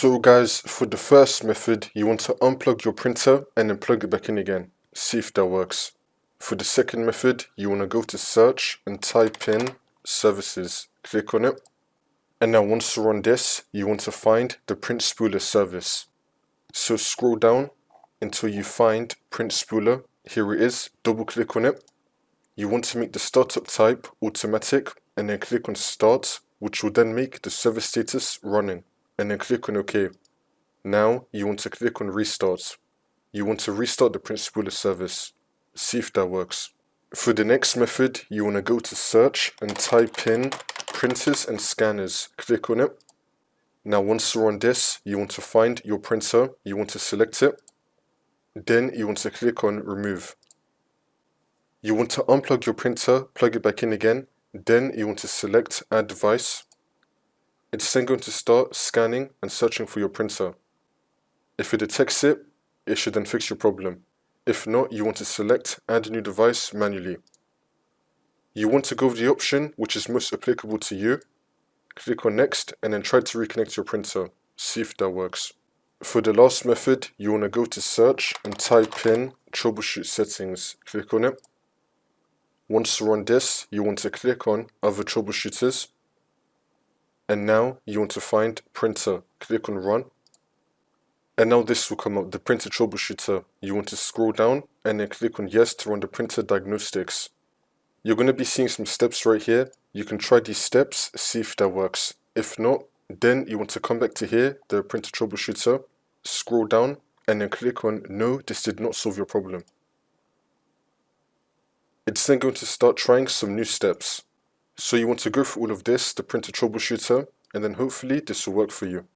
So guys, for the first method, you want to unplug your printer and then plug it back in again. See if that works. For the second method, you want to go to search and type in services. Click on it. And now once you're on this, you want to find the print spooler service. So scroll down until you find print spooler. Here it is. Double click on it. You want to make the startup type automatic and then click on start, which will then make the service status running. And then click on OK. Now you want to click on restart. You want to restart the print spooler service. See if that works. For the next method, you want to go to search and type in printers and scanners. Click on it. Now once you're on this, you want to find your printer. You want to select it. Then you want to click on remove. You want to unplug your printer, plug it back in again. Then you want to select add device. It's then going to start scanning and searching for your printer. If it detects it, it should then fix your problem. If not, you want to select add new device manually. You want to go with the option which is most applicable to you. Click on next and then try to reconnect your printer. See if that works. For the last method, you want to go to search and type in troubleshoot settings. Click on it. Once you're on this, you want to click on other troubleshooters. And now you want to find printer. Click on run. And now this will come up, the printer troubleshooter. You want to scroll down and then click on yes to run the printer diagnostics. You're going to be seeing some steps right here. You can try these steps, see if that works. If not, then you want to come back to here, the printer troubleshooter, scroll down and then click on no, this did not solve your problem. It's then going to start trying some new steps. So you want to go through all of this, the printer troubleshooter, and then hopefully this will work for you.